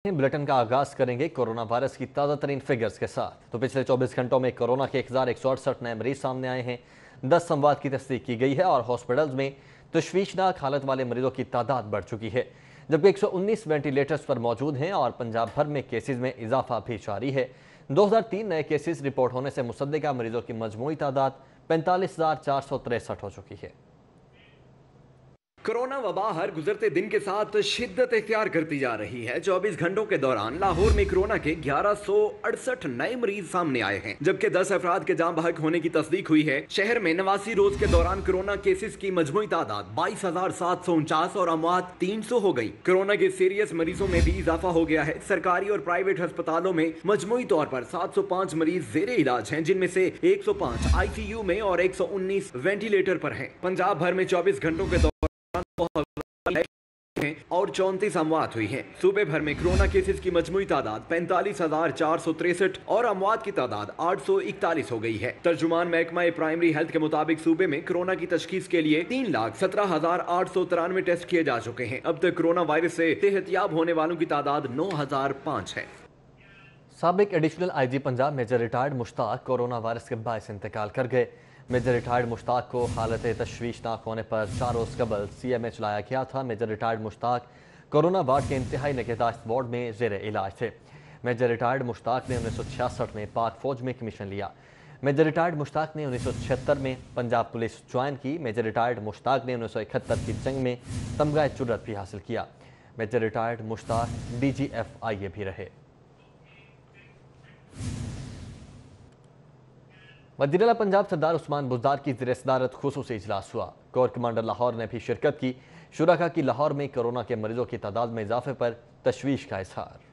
Bulletin का आगाज करेंगे कोरोना वायरस की ताज़ा तरीन फिगर्स के साथ। तो पिछले 24 घंटों में कोरोना के 1168 नए मरीज सामने आए हैं। 10 संवाद की तस्दीक की गई है और हॉस्पिटल्स में तशवीशनाक हालत वाले मरीजों की तादाद बढ़ चुकी है, जबकि 119 वेंटिलेटर्स पर मौजूद हैं और पंजाब भर में केसेस में इजाफा भी जारी है। 2003 नए केसेस रिपोर्ट होने से मुसद्दिका मरीजों की मजमूई तादाद 45,463 हो चुकी है। कोरोना वबा हर गुजरते दिन के साथ शिद्दत इख्तियार करती जा रही है। 24 घंटों के दौरान लाहौर में कोरोना के 1168 नए मरीज सामने आए हैं, जबकि 10 अफराद के जान बहक होने की तस्दीक हुई है। शहर में 89 रोज के दौरान कोरोना केसेस की मजमूई तादाद 22,749 और अमवात 300 हो गई। कोरोना के सीरियस मरीजों में भी इजाफा हो गया है। सरकारी और प्राइवेट अस्पतालों में मजमूई तौर पर 705 मरीज जेर इलाज हैं, जिनमें से 105 ICU में और 119 वेंटिलेटर पर हैं। पंजाब भर में 24 घंटों के और 34 अमवात हुई हैं। सूबे भर में कोरोना केसेस की मजमूई तादाद 45,463 और अमवात की तादाद 841 हो गई है। तर्जुमान महकमा प्राइमरी हेल्थ के मुताबिक सूबे में कोरोना की तशखीस के लिए 3,17,893 टेस्ट किए जा चुके हैं। अब तक कोरोना वायरस से सेहतयाब होने वालों की तादाद 9,005 है। साबिक additional IG Punjab major retired Mushtaq corona virus के बायस इंतकाल कर गए। मेजर रिटायर्ड मुश्ताक को हालत तशवीशनाक होने पर 4 रोज़ कबल CMH लाया गया था। Major retired Mushtaq corona ward के इंतहाई निगहदाश्त वार्ड में ज़ेर इलाज थे। मेजर रिटायर्ड मुश्ताक ने 1966 में पाक फौज में कमीशन लिया। मेजर रिटायर्ड मुश्ताक ने 1976 में पंजाब पुलिस ज्वाइन की। मेजर रिटायर्ड मुश्ताक ने 1971 की जंग में तमगा जुर्रत भी हासिल किया। मेजर रिटायर्ड मुश्ताक DGFIA भी रहे। वज़ीर-ए-आला पंजाब सरदार उस्मान बुज़दार की ज़ेर सदारत खुसूसी इजलास हुआ। कोर कमांडर लाहौर ने भी शिरकत की। शुरका की लाहौर में कोरोना के मरीजों की तादाद में इजाफे पर तशवीश का इजहार।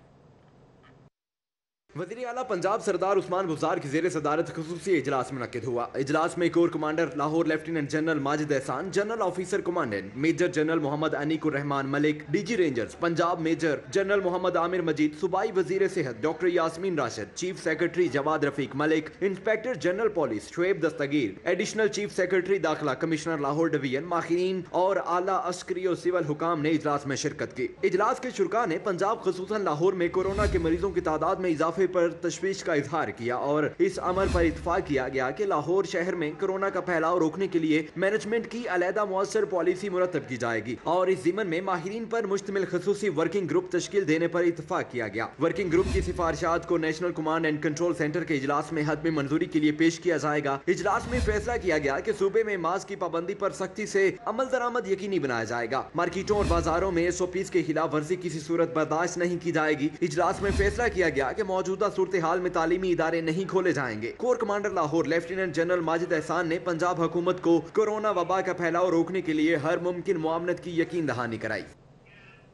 वज़ीर-ए-आला पंजाब सरदार उस्मान बुज़दार की ज़ेर सदारत खुसूसी इजलास मुनक्किद हुआ। इजलास में core commander Lahore lieutenant general Majid Ehsan, general officer commandant major general Mohammad Aneequr Rehman Malik, DG rangers Punjab major general Mohammad Aamir Majeed, सूबाई वज़ीर सेहत doctor Yasmeen Rashid, chief secretary Jawad Rafiq Malik, inspector general police Shoaib Dastgir, additional chief secretary दाखिला कमिश्नर लाहौर डिवीजन, माहिरीन और आला अस्करी और सिविल हुकाम ने इजलास में शिरकत की। इजलास के शुरका ने पंजाब खुसूसन लाहौर में कोरोना के मरीजों की तादाद में इजाफे पर तशवीश का इजहार किया और इस अमर पर इत्तफाक किया गया कि लाहौर शहर में कोरोना का फैलाव रोकने के लिए मैनेजमेंट की अलहदा मुअस्सर पॉलिसी मुरतब की जाएगी और इस ज़िमन में माहिरीन पर मुश्तमिल खसूसी वर्किंग ग्रुप तश्कील देने पर इत्तफाक किया गया। वर्किंग ग्रुप की सिफारिशात को national command and control centre के इजलास में हतमी मंजूरी के लिए पेश किया जाएगा। इजलास में फैसला किया गया कि सूबे में मास्क की पाबंदी पर सख्ती से अमल दरामद यकीनी बनाया जाएगा। मार्केटों और बाजारों में SOPs के खिलाफ वर्जी किसी सूरत बर्दाश्त नहीं की जाएगी। इजलास में फैसला किया गया कि मौजूदा सूरत हाल में तालीमी इदारे नहीं खोले जाएंगे। Core commander Lahore lieutenant general Majid एहसान ने पंजाब हुकूमत को कोरोना वबा का फैलाव रोकने के लिए हर मुमकिन मुआवनत की यकीन दहानी कराई।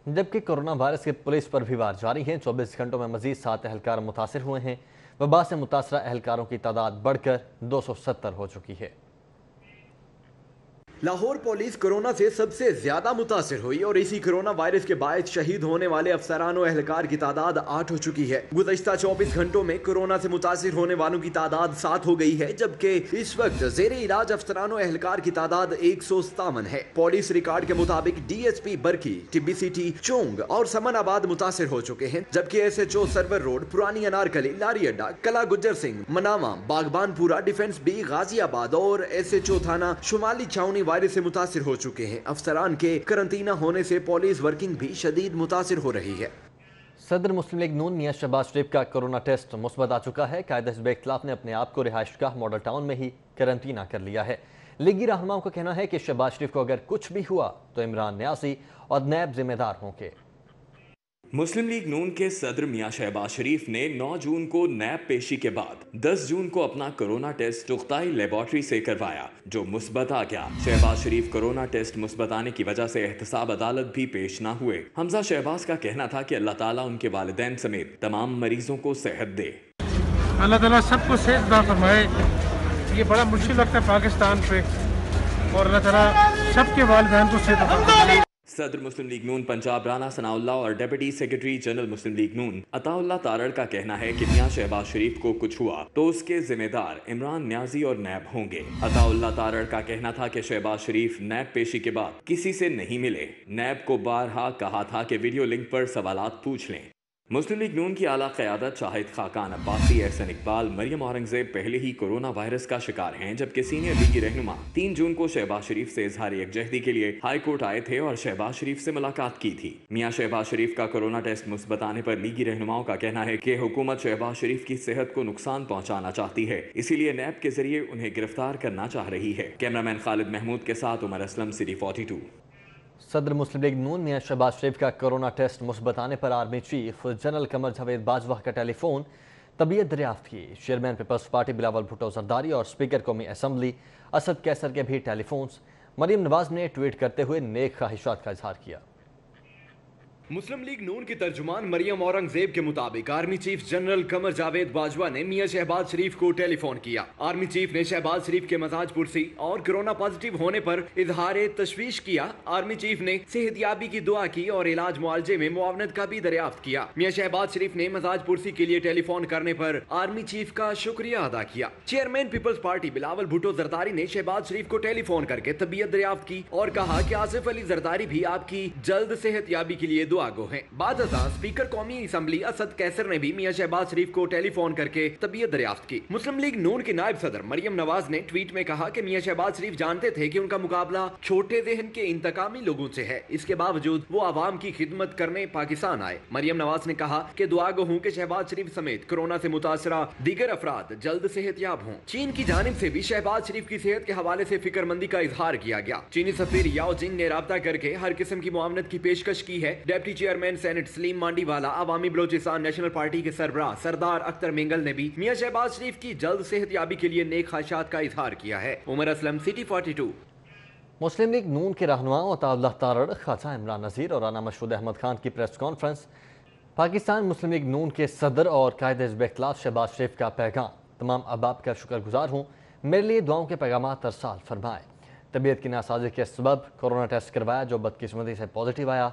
जबकि कोरोना वायरस के पुलिस पर भी वार जारी है। 24 घंटों में मजीद 7 एहलकार मुतासर हुए हैं। वबा से मुतासरा एहलकारों की तादाद बढ़कर 270 हो चुकी है। लाहौर पुलिस कोरोना से सबसे ज्यादा मुतासिर हुई और इसी कोरोना वायरस के बायस शहीद होने वाले अफसरान और एहलकार की तादाद 8 हो चुकी है। गुज़श्ता 24 घंटों में कोरोना से मुतासिर होने वालों की तादाद 7 हो गई है, जबकि इस वक्त जेर इलाज अफसरान और एहलकार की तादाद 157 है। पुलिस रिकॉर्ड के मुताबिक DSP बरकी, TBCT चोंग और समनाबाद मुतासिर हो चुके हैं, जबकि SHO सर्वर रोड, पुरानी अनारकली, लारी अड्डा, कला गुज्जर सिंह, मनावा, बागबानपुरा, डिफेंस B, गाजियाबाद और SHO थाना शुमाली छावनी वायरस से मुतासिर हो चुके हैं। अफसरान के करंटीना होने से पुलिस वर्किंग भी शदीद मुतासिर हो रही है। सदर मुस्लिम लीग नून मियां शहबाज शरीफ का कोरोना टेस्ट मुस्बत आ चुका है। कायदे हिज़्ब इख्तिलाफ ने अपने आप को रिहाइशगाह मॉडल टाउन में ही करंटीना कर लिया है। लीगी रहनुमाओं का कहना है कि शहबाज शरीफ को अगर कुछ भी हुआ तो इमरान न्यासी और नैब जिम्मेदार होंगे। मुस्लिम लीग नून के सदर मियां शहबाज शरीफ ने 9 जून को नैब पेशी के बाद 10 जून को अपना कोरोना टेस्ट तुख्ताई लेबॉर्ट्री से करवाया, जो मुस्बत आ गया। शहबाज शरीफ कोरोना टेस्ट मुस्बत आने की वजह से एहतसाब अदालत भी पेश ना हुए। हमजा शहबाज का कहना था कि अल्लाह ताला उनके वालिदैन समेत तमाम मरीजों को सेहत दे। अल्लाह ताला सबको सेहत अता फरमाए। ये बड़ा मुश्किल वक्त है पाकिस्तान पे और अल्लाह ताला सबके वालिदैन को सेहत अता फरमाए। सदर मुस्लिम लीग नून पंजाब राना सनाउल्लाह और डिप्टी सेक्रेटरी जनरल मुस्लिम लीग नून अताउल्लाह तारड़ का कहना है कि मियां शहबाज शरीफ को कुछ हुआ तो उसके जिम्मेदार इमरान न्याजी और नैब होंगे। अताउल्लाह तारड़ का कहना था कि शहबाज शरीफ नैब पेशी के बाद किसी से नहीं मिले। नैब को बारहा कहा था कि वीडियो लिंक पर सवालात पूछ लें। मुस्लिम लीग नून की आला क़यादत शाहिद खाकान अब्बासी, एहसन इकबाल, मरियम औरंगजेब पहले ही कोरोना वायरस का शिकार हैं, जबकि सीनियर लीगी रहनुमा 3 जून को शहबाज शरीफ से इजहार यकजहती के लिए हाई कोर्ट आए थे और शहबाज शरीफ से मुलाकात की थी। मियां शहबाज शरीफ का कोरोना टेस्ट मुस्बत आने पर लीगी रहनुमाओं का कहना है कि हुकूमत शहबाज शरीफ की सेहत को नुकसान पहुंचाना चाहती है, इसीलिए नैब के जरिए उन्हें गिरफ्तार करना चाह रही है। कैमरामैन खालिद महमूद के साथ उमर असलम, सिटी 42। सदर मुस्लिम लीग नून मियां शहबाज शरीफ का कोरोना टेस्ट मुस्बत आने पर army chief general Qamar Javed Bajwa का टेलीफोन तबीयत दरियाफ्त की। चेयरमैन पीपल्स पार्टी बिलावल भुट्टो जरदारी और स्पीकर कौमी असम्बली असद कैसर के भी टेलीफोन्स मरियम नवाज ने ट्वीट करते हुए नेक ख्वाहिशात का इजहार किया। मुस्लिम लीग नून की तर्जुमान मरियम औरंगजेब के मुताबिक army chief general Qamar Javed Bajwa ने मियां शहबाज शरीफ को टेलीफोन किया। आर्मी चीफ ने शहबाज शरीफ के मजाज पुरसी और कोरोना पॉजिटिव होने पर इजहार तशवीश किया। आर्मी चीफ ने सेहतयाबी की दुआ की और इलाज मुआवजे में मुआवनत का भी दरियाफ्त किया। मियां शहबाज शरीफ ने मजाज पुरसी के लिए टेलीफोन करने पर आर्मी चीफ का शुक्रिया अदा किया। चेयरमैन पीपल्स पार्टी बिलावल भुट्टो जरदारी ने शहबाज शरीफ को टेलीफोन करके तबीयत दरियाफ्त की और कहा कि आसिफ अली जरदारी भी आपकी जल्द सेहतयाबी के लिए दुआ गो हैं। बाद स्पीकर कौमी असम्बली असद कैसर ने भी मियां शहबाज शरीफ को टेलीफोन करके तबीयत दरियाफ्त की। मुस्लिम लीग नून के नायब सदर मरियम नवाज ने ट्वीट में कहा कि मियां शहबाज शरीफ जानते थे कि उनका मुकाबला छोटे ज़हन के इंतकामी लोगों से है, इसके बावजूद वो आवाम की खिदमत करने पाकिस्तान आए। मरियम नवाज ने कहा कि दुआ गो हूं कि शहबाज शरीफ समेत कोरोना से मुतासरा दीगर अफराद जल्द सेहतयाब हों। चीन की जानिब से भी शहबाज शरीफ की सेहत के हवाले से फिक्रमंदी का इजहार किया गया। चीनी सफीर याओ जिंग ने राब्ता करके हर किस्म की मुआवनत की पेशकश की है। Deputy chairman senate Saleem Mandviwalla, Awami Balochistan national party के सरबराह सरदार अख्तर मिंगल ने भी मियां शहबाज शरीफ की जल्द सेहतयाबी के लिए नेक ख्वाहिशात का इजहार किया है। उमर असलम, सिटी 42। मुस्लिम लीग नून के रहनुमाओं अताउल्लाह तारड़, ख्वाजा इमरान नज़ीर और राना मशहूद अहमद खान की प्रेस कॉन्फ्रेंस। पाकिस्तान मुस्लिम लीग नून के सदर और कायद हिज़्ब इख्तिलाफ शहबाज शरीफ का पैगाम। तमाम अहबाब का शुक्रगुजार हूँ, मेरे लिए दुआओं के पैगामात अरसाल फरमाए। तबीयत की नासाजी के सबब कोरोना टेस्ट करवाया जो बदकिस्मती से पॉजिटिव आया।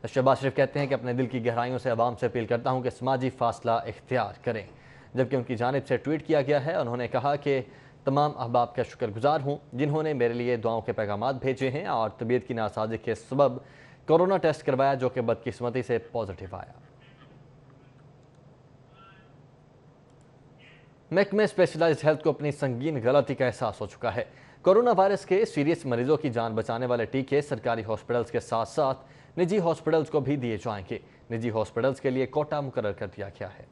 शहबाज शरीफ कहते हैं कि अपने दिल की गहराइयों से आवाम से अपील करता हूं कि समाजी फासला इख्तियार करें। जबकि उनकी जानिब से ट्वीट किया गया है, उन्होंने कहा कि तमाम अहबाब का शुक्रगुजार हूं जिन्होंने मेरे लिए दुआओं के पैगामात भेजे हैं और तबीयत की नासाजी के सबब कोरोना टेस्ट करवाया जो कि बदकिस्मती से पॉजिटिव आया। महकमे स्पेशलाइज्ड हेल्थ को अपनी संगीन गलती का एहसास हो चुका है। कोरोना वायरस के सीरियस मरीजों की जान बचाने वाले टीके सरकारी हॉस्पिटल्स के साथ साथ निजी हॉस्पिटल्स को भी दिए जाएंगे। निजी हॉस्पिटल्स के लिए कोटा मुकर्रर कर दिया गया है।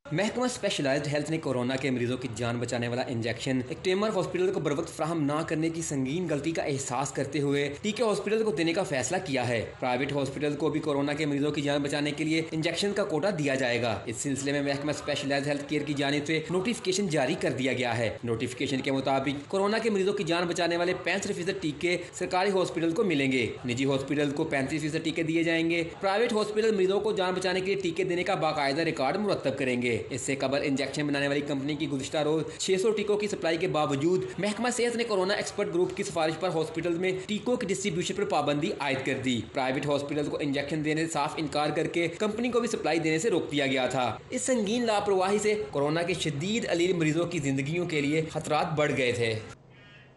महकमा स्पेशलाइज्ड हेल्थ ने कोरोना के मरीजों की जान बचाने वाला इंजेक्शन टेमर हॉस्पिटल को बरवक्त फ्राहम ना करने की संगीन गलती का एहसास करते हुए टीके हॉस्पिटल को देने का फैसला किया है। प्राइवेट हॉस्पिटल को भी कोरोना के मरीजों की जान बचाने के लिए इंजेक्शन का कोटा दिया जाएगा। इस सिलसिले में महकमा स्पेशलाइज्ड हेल्थ केयर की जानिब से नोटिफिकेशन जारी कर दिया गया है। नोटिफिकेशन के मुताबिक कोरोना के मरीजों की जान बचाने वाले 65% टीके सरकारी हॉस्पिटल को मिलेंगे। निजी हॉस्पिटल को 35% टीके दिए जाएंगे। प्राइवेट हॉस्पिटल मरीजों को जान बचाने के लिए टीके देने का बाकायदा रिकॉर्ड मुरतब करेंगे। इससे कबल इंजेक्शन बनाने वाली कंपनी की गुज़िश्ता रोज 600 टीकों की सप्लाई के बावजूद महकमा सेहत ने कोरोना एक्सपर्ट ग्रुप की सिफारिश पर हॉस्पिटल में टीकों की डिस्ट्रीब्यूशन पर पाबंदी आयद कर दी। प्राइवेट हॉस्पिटल को इंजेक्शन देने से साफ इनकार करके कंपनी को भी सप्लाई देने से रोक दिया गया था। इस संगीन लापरवाही से कोरोना के शदीद अलील मरीजों की जिंदगियों के लिए खतरात बढ़ गए थे।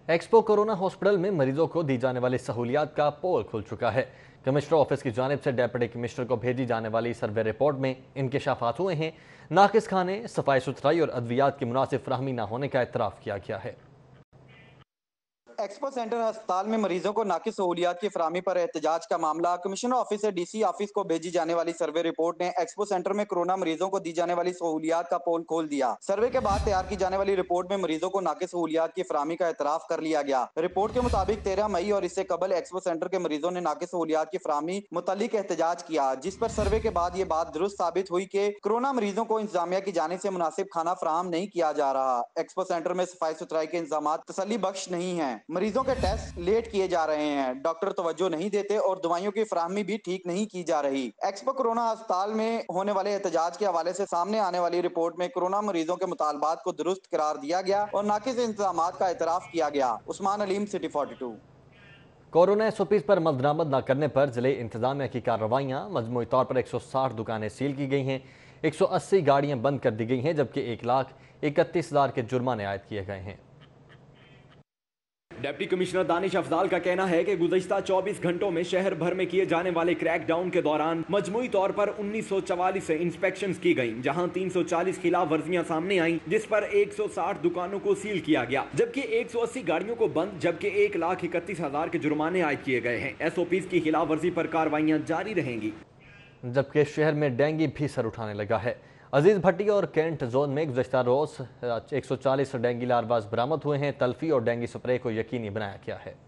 एक्सपो कोरोना हॉस्पिटल में मरीजों को दी जाने वाली सहूलियात का पोल खुल चुका है। कमिश्नर ऑफिस की जानिब से डेप्यूटी कमिश्नर को भेजी जाने वाली सर्वे रिपोर्ट में इंकशाफात हुए हैं। नाकिस खाने, सफाई सुथराई और अद्वियात की मुनासिब फराहमी न होने का इतराफ़ किया गया है। एक्सपो सेंटर अस्पताल में मरीजों को नाकिस सहूलियात की फराहमी पर एहतजाज का मामला। कमिश्नर ऑफिस से डीसी ऑफिस को भेजी जाने वाली सर्वे रिपोर्ट ने एक्सपो सेंटर में कोरोना मरीजों को दी जाने वाली सहूलियात का पोल खोल दिया। सर्वे के बाद तैयार की जाने वाली रिपोर्ट में मरीजों को नाकिस सहूलियात की फराहमी का एतराफ कर लिया गया। रिपोर्ट के मुताबिक 13 मई और इससे कबल एक्सपो सेंटर के मरीजों ने नाकिस सहूलियात की फराहमी मुतालिक एहतजाज किया, जिस पर सर्वे के बाद ये बात दुरुस्त साबित हुई कि कोरोना मरीजों को इंतजामिया की जानिब से मुनासिब खाना फराहम नहीं किया जा रहा। एक्सपो सेंटर में सफाई सुथराई के इंतजाम तसल्ली बख्श नहीं है। मरीजों के टेस्ट लेट किए जा रहे हैं, डॉक्टर तवज्जो नहीं देते और दवाइयों की फराहमी भी ठीक नहीं की जा रही। एक्सपो कोरोना अस्पताल में होने वाले एहतजाज के हवाले से सामने आने वाली रिपोर्ट में कोरोना मरीजों के मुतालबात को दुरुस्त करार दिया गया और नाकिस इंतजामात का एतराफ किया गया। Usman Aleem, city 42। Corona SOPs पर मद्दनामद न करने पर जिले इंतजामिया की कार्रवाइयाँ। मजमूई तौर पर 160 दुकानें सील की गई हैं, 180 गाड़ियाँ बंद कर दी गई हैं, जबकि 1,31,000 के जुर्माने आयद किए गए हैं। डिप्टी कमिश्नर दानिश अफजाल का कहना है कि गुज़श्ता 24 घंटों में शहर भर में किए जाने वाले क्रैक डाउन के दौरान मजमूई तौर पर 1944 इंस्पेक्शंस की गईं, जहां 340 खिलाफ वर्जियां सामने आईं, जिस पर 160 दुकानों को सील किया गया, जबकि 180 गाड़ियों को बंद, जबकि 1,31,000 के जुर्माने आयद किए गए हैं। SOPs की खिलाफ वर्जी पर कार्रवाइयां जारी रहेंगी। जबकि शहर में डेंगू भी सर उठाने लगा है। अजीज भट्टी और कैंट जोन में गुज़श्ता रोज 140 डेंगू लार्वास बरामद हुए हैं। तल्फी और डेंगू स्प्रे को यकीनी बनाया गया है।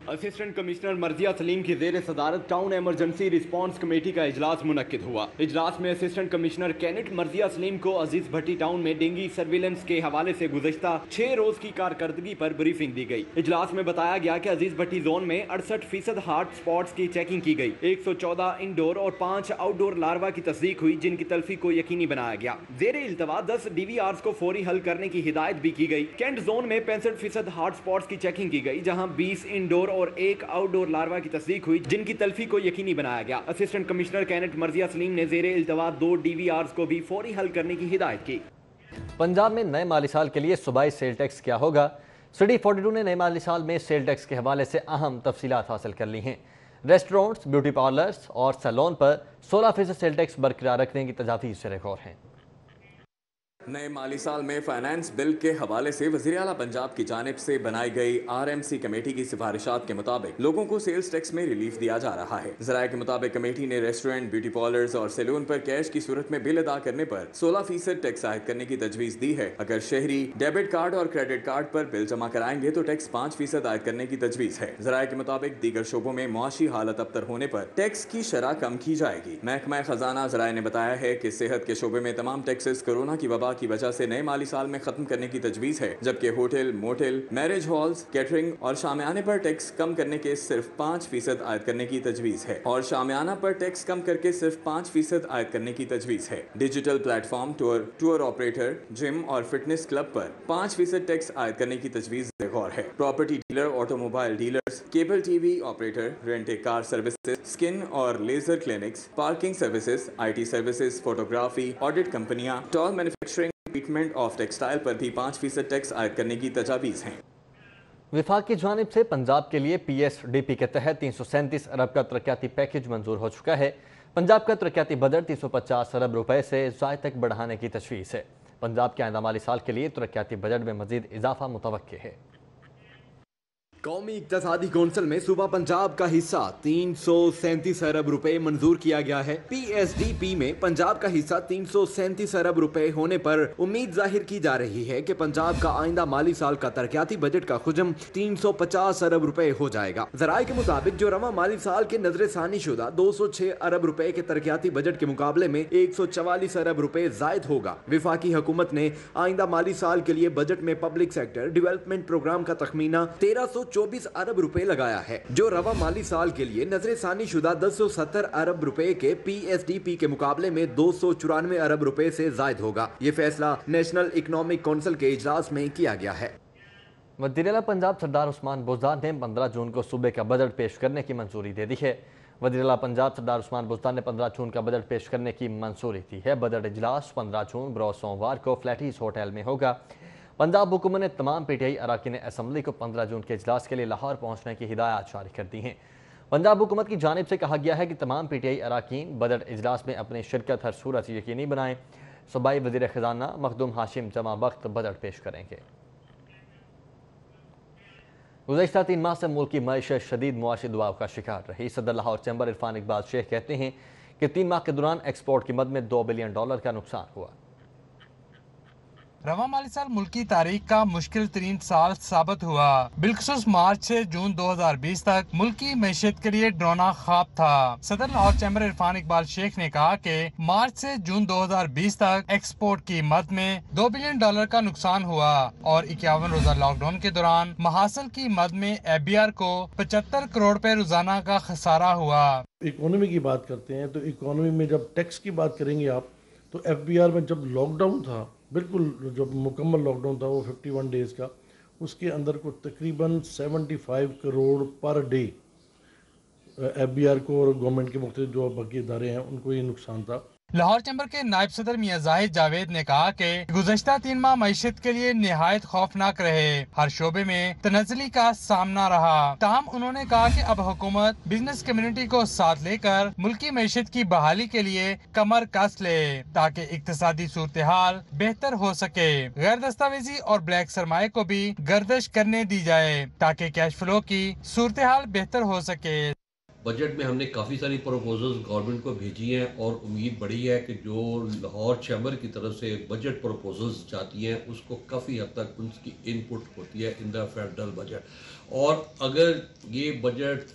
असिस्टेंट कमिश्नर मर्जिया सलीम की ज़ेर सदारत टाउन एमरजेंसी रिस्पांस कमेटी का इजलास मुनक्किद हुआ। इजलास में असिस्टेंट कमिश्नर कैनेट मर्जिया सलीम को अजीज भट्टी टाउन में डेंगू सर्विलेंस के हवाले से गुज़श्ता 6 रोज की कारकर्दगी पर ब्रीफिंग दी गई। इजलास में बताया गया कि अजीज भट्टी जोन में 68% हॉट स्पॉट्स की चेकिंग की गई, 114 इंडोर और 5 आउटडोर लार्वा की तस्दीक हुई, जिनकी तल्फी को यकीनी बनाया गया। ज़ेर इल्तवा 10 DVRs को फौरी हल करने की हिदायत भी की गई। कैंट जोन में 65% हॉट स्पॉट्स की चेकिंग की गई, जहाँ 20 इंडोर और 1 आउटडोर लार्वा की तस्दीक हुई, जिनकी तल्फी को यकीनी बनाया गया। असिस्टेंट कमिश्नर कैनेट मर्जिया सलीम ने ज़ेरे इल्तवा 2 DVRs को भी फौरी हल करने की हिदायत की। पंजाब में नए माली साल के लिए सूबाई सेल टैक्स क्या होगा? सिटी 42 ने नए माली साल में सेल टैक्स के हवाले से अहम तफसीलात हासिल कर ली हैं। रेस्टोरेंट्स, ब्यूटी पार्लर्स और सैलून पर 16% सेल टैक्स बरकरार रखने की तजावीज़ से गौर है। नए माली साल में फाइनेंस बिल के हवाले से वज़ीर आला पंजाब की जानिब से बनाई गई RMC कमेटी की सिफारिशात के मुताबिक लोगों को सेल्स टैक्स में रिलीफ दिया जा रहा है। ज़राए के मुताबिक कमेटी ने रेस्टोरेंट, ब्यूटी पार्लर्स और सैलून पर कैश की सूरत में बिल अदा करने पर 16% टैक्स आयद करने की तजवीज़ दी है। अगर शहरी डेबिट कार्ड और क्रेडिट कार्ड पर बिल जमा कराएंगे तो टैक्स 5% आयद करने की तजवीज़ है। ज़राए के मुताबिक दीगर शोबों में मुआशी हालत अबतर होने पर टैक्स की शरह कम की जाएगी। महकमा खजाना ज़राए ने बताया है कि सेहत के शोबे में तमाम टैक्सेस कोरोना की वबा की वजह से नए माली साल में खत्म करने की तजवीज़ है, जबकि hotel, motel, marriage halls, catering और शामियाने पर टैक्स कम करने के सिर्फ 5% आयद करने की तजवीज़ है और शामियाना पर टैक्स कम करके सिर्फ 5% आयद करने की तजवीज़ है। Digital platform, tour operator, gym और फिटनेस क्लब पर 5% टैक्स आयद करने की तजवीज़ गौर है। Property dealer, automobile dealers, cable TV operator, rent car services, skin और laser clinics, parking services, IT services, photography, audit कंपनियां, toll manufacturing, treatment of textile पर भी 5% टैक्स आयद करने की तजावीज़ हैं। विफाक की जानिब से पंजाब के लिए PSDP के तहत 337 अरब का तरक्याती पैकेज मंजूर हो चुका है। पंजाब का तरक्याती बजट 350 अरब रुपए से ज़ायद तक बढ़ाने की तशवीश है। पंजाब के आइंदा माली साल के लिए तरक्याती बजट में मजीद इजाफा मुतवक्के है। कौमी इक्तसादी कौंसिल में सूबा पंजाब का हिस्सा 337 अरब रुपए मंजूर किया गया है। PSDP में पंजाब का हिस्सा 337 अरब रुपए होने पर उम्मीद जाहिर की जा रही है कि पंजाब का आइंदा माली साल का तरक्याती बजट का खुजम 350 अरब रुपए हो जाएगा। ज़राए के मुताबिक जो रवा माली साल के नजर सानी शुदा 206 अरब रुपए के तरक्याती बजट के मुकाबले में 144 अरब रुपए जायद होगा। विफाकी हुकूमत ने आइंदा माली साल के लिए बजट में पब्लिक सेक्टर डेवलपमेंट प्रोग्राम का तखमीना 1324 अरब रुपए लगाया है, जो रवा माली साल के लिए नजर सानी शुदा 1070 अरब रुपए के PSDP के मुकाबले में 294 अरब रुपए से जायद होगा। ये फैसला नेशनल इकोनॉमिक काउंसिल के इजलास में किया गया है। वज़ीर-ए-आला पंजाब सरदार उस्मान बुज़दार ने 15 जून को सूबे का बजट पेश करने की मंजूरी दे दी है। वज़ीर-ए-आला पंजाब सरदार उस्मान बुज़दार ने 15 जून का बजट पेश करने की मंजूरी दी है। बजट इजलास 15 जून बरोज़ सोमवार को फ्लैटीज होटल में होगा। पंजाब हुकूमत ने तमाम PTI अरकान असम्बली को 15 जून के इजलास के लिए लाहौर पहुँचने की हिदायत जारी कर दी हैं। पंजाब हुकूमत की जानिब से कहा गया है कि तमाम PTI अरकान बजट इजलास में अपनी शिरकत हर सूरत यकीनी बनाएं। सूबाई वज़ीर ख़जाना मखदूम हाशिम जमा वक्त बजट पेश करेंगे। गुज़श्ता 3 माह से मुल्क की मईशत शदीद मुआशी दबाव का शिकार रही। सदर लाहौर चैम्बर इरफान इकबाल शेख कहते हैं कि 3 माह के दौरान एक्सपोर्ट की मद में $2 बिलियन का नुकसान हुआ। रवा माली साल मुल्क की तारीख का मुश्किल तरीन साल साबित हुआ। बिलखसूस मार्च से जून 2020 तक मुल्क की मैशियत के लिए डरावना ख्वाब था। सदर लाहौर चैम्बर इरफान इकबाल शेख ने कहा कि मार्च से जून 2020 तक एक्सपोर्ट की मद में $2 बिलियन का नुकसान हुआ और 51 रोजा लॉकडाउन के दौरान महासल की मद में FBR को 75 करोड़ रुपए रोजाना का खसारा हुआ। इकोनॉमी की बात करते हैं तो इकोनॉमी में जब टैक्स की बात करेंगे आप तो FBR में जब लॉकडाउन था, बिल्कुल जब मुकम्मल लॉकडाउन था वो 51 डेज़ का, उसके अंदर को तकरीबन 75 करोड़ पर डे FBR को और गवर्नमेंट के मुख्तलिफ जो बाकी इदारे हैं उनको ये नुकसान था। लाहौर चैम्बर के नायब सदर मियां जाहिद जावेद ने कहा कि गुज़श्ता 3 माह मईशत के लिए निहायत खौफनाक रहे, हर शोबे में तनज़्ज़ुली का सामना रहा। ताहम उन्होंने कहा कि अब हुकूमत बिजनेस कम्युनिटी को साथ लेकर मुल्की मईशत की बहाली के लिए कमर कस ले ताकि इक्तिसादी सूरत हाल बेहतर हो सके। गैर दस्तावेजी और ब्लैक सरमाए को भी गर्दिश करने दी जाए ताकि कैश फ्लो की सूरत हाल बेहतर हो सके। बजट में हमने काफ़ी सारी प्रपोजल्स गवर्नमेंट को भेजी हैं और उम्मीद बड़ी है कि जो लाहौर चैम्बर की तरफ से बजट प्रपोजल्स जाती हैं उसको काफ़ी हद तक उसकी इनपुट होती है इन द फेडरल बजट। और अगर ये बजट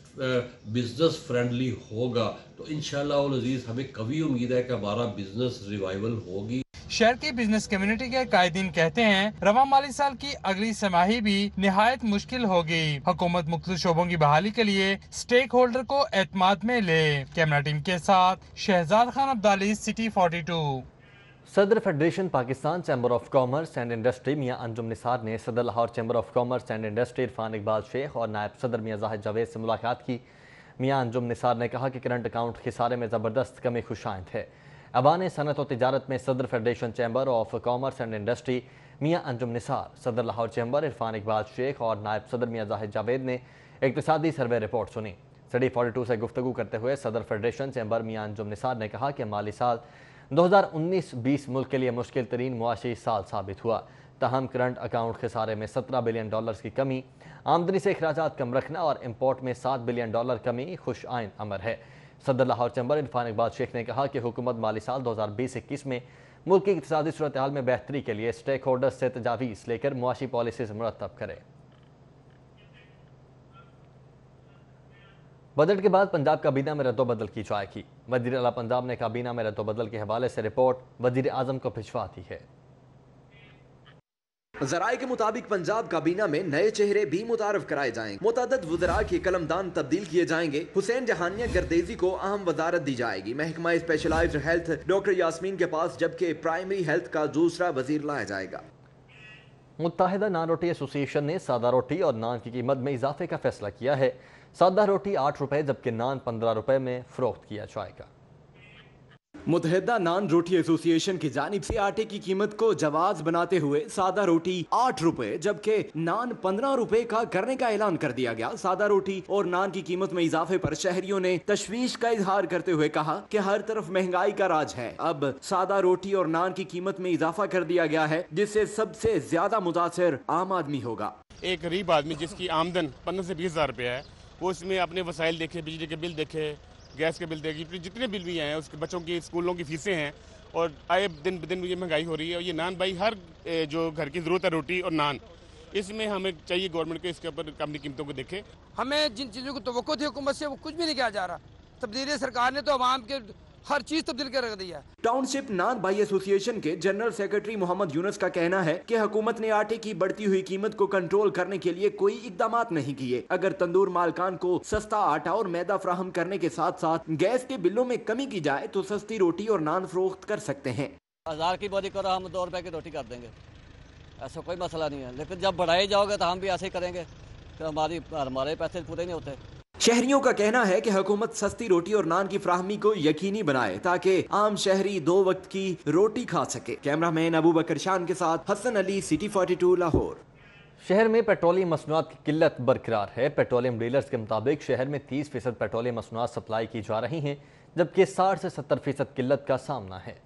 बिज़नेस फ्रेंडली होगा तो इंशाअल्लाह उल अज़ीज़ हमें कभी उम्मीद है कि हमारा बिज़नेस रिवाइवल होगी। शहर की बिजनेस कम्युनिटी के कायदीन कहते हैं रवा माली साल की अगली समाही भी निहायत मुश्किल होगी। हुकूमत मुख्तलिफ शोबों की बहाली के लिए स्टेक होल्डर को एतमाद में ले। कैमरा टीम के साथ शहजाद खान अब्दाली, सिटी 42। सदर federation Pakistan chamber of commerce and industry Mian Anjum Nisar ने सदर Lahore chamber of commerce and industry Irfan Iqbal Sheikh और नायब सदर मियां जाहिद जावेद से मुलाकात की। मियां अंजुम निसार ने कहा कि करंट अकाउंट खिसारे में ज़बरदस्त कमी खुशाइंद है। अबान सनत और तिजारत में सदर federation chamber of commerce and industry Mian Anjum Nisar, सदर लाहौर चैम्बर इरफान इकबाल शेख और नायब सदर मियां जाहिद जावेद ने इक्तिसादी सर्वे रिपोर्ट सुनी। सिटी 42 से गुफ्तगू करते हुए सदर फेडरेशन चैम्बर मियां अंजुम निसार ने कहा कि माली साल 2019-20 मुल्क के लिए मुश्किल तरीन मुआशी साल साबित हुआ। तहम करंट अकाउंट खिसारे में $17 बिलियन की कमी, आमदनी से अखराजात कम रखना और इम्पोर्ट में $7 बिलियन कमी खुश आइन अमर है। सदर लाहौर चैम्बर इरफान इकबाल शेख ने कहा कि हुकूमत माली साल 2020-21 में मुल्क की इक़्तिसादी सूरत हाल में बेहतरी के लिए स्टेक होल्डर्स से तजावीज़ लेकर मुआशी पॉलिसीज़ मुरतब करे। बजट के बाद पंजाब काबीना में रद्दोबदल की जाएगी। वज़ीर आला पंजाब ने काबीना में रद्दोबदल के हवाले से रिपोर्ट वज़ीर आज़म को भिजवा दी है। ज़राए के मुताबिक पंजाब काबीना में नए चेहरे भी मुतारफ कराए जाएंगे। मुतअद्दिद वज़रा के कलमदान तब्दील किए जाएंगे। हुसैन जहानिया गर्देजी को अहम वजारत दी जाएगी। महकमा स्पेशलाइज्ड हेल्थ डॉक्टर यास्मीन के पास, जबकि प्राइमरी हेल्थ का दूसरा वजीर लाया जाएगा। मुत्ताहिदा नान रोटी एसोसिएशन ने सादा रोटी और नान की कीमत में इजाफे का फैसला किया है। सादा रोटी 8 रुपए जबकि नान 15 रुपए में फरोख्त किया जाएगा। मुत्तहिदा नान रोटी एसोसिएशन की जानिब से आटे की कीमत को जवाज बनाते हुए सादा रोटी 8 रुपए जबकि नान 15 रुपए का करने का ऐलान कर दिया गया। सादा रोटी और नान की कीमत में इजाफे पर शहरियों ने तशवीश का इजहार करते हुए कहा कि हर तरफ महंगाई का राज है। अब सादा रोटी और नान की कीमत में इजाफा कर दिया गया है, जिससे सबसे ज्यादा मुतासिर आम आदमी होगा। एक गरीब आदमी जिसकी आमदन 15 से 20 हज़ार रुपया है, वो इसमें अपने वसाइल देखे, बिजली के बिल देखे, गैस के बिल देगी, जितने बिल भी हैं, उसके बच्चों की स्कूलों की फीसें हैं और आए दिन ब दिन ये महंगाई हो रही है। और ये नान भाई हर जो घर की ज़रूरत है रोटी और नान, इसमें हमें चाहिए गवर्नमेंट को इसके ऊपर अपनी कीमतों को देखे। हमें जिन चीज़ों की तवक्को थी हुकूमत से वो कुछ भी नहीं किया जा रहा। तब्दीली सरकार ने तो अवाम के हर चीज तब्दील कर रख दिया। टाउनशिप नान भाई एसोसिएशन के जनरल सेक्रेटरी मोहम्मद यूनुस का कहना है कि हुकूमत ने आटे की बढ़ती हुई कीमत को कंट्रोल करने के लिए कोई इकदाम नहीं किए। अगर तंदूर मालकान को सस्ता आटा और मैदा फराहम करने के साथ साथ गैस के बिलों में कमी की जाए तो सस्ती रोटी और नान फरोख्त कर सकते हैं। 1000 की बोरी करो, हम 2 रुपए की रोटी कर देंगे, ऐसा कोई मसला नहीं है। लेकिन जब बढ़ाए जाओगे तो हम भी ऐसे ही करेंगे, तो हमारे पैसे पूरे नहीं होते। शहरियों का कहना है कि हुकूमत सस्ती रोटी और नान की फ्राहमी को यकीनी बनाए ताकि आम शहरी 2 वक्त की रोटी खा सके। कैमरामैन अबू बकर शान के साथ हसन अली, सिटी 42 लाहौर। शहर में पेट्रोलियम मसनूआत की किल्लत बरकरार है। पेट्रोलियम डीलर्स के मुताबिक शहर में 30% पेट्रोलियम मसनूआत सप्लाई की जा रही हैं, जबकि 60 से 70% किल्लत का सामना है।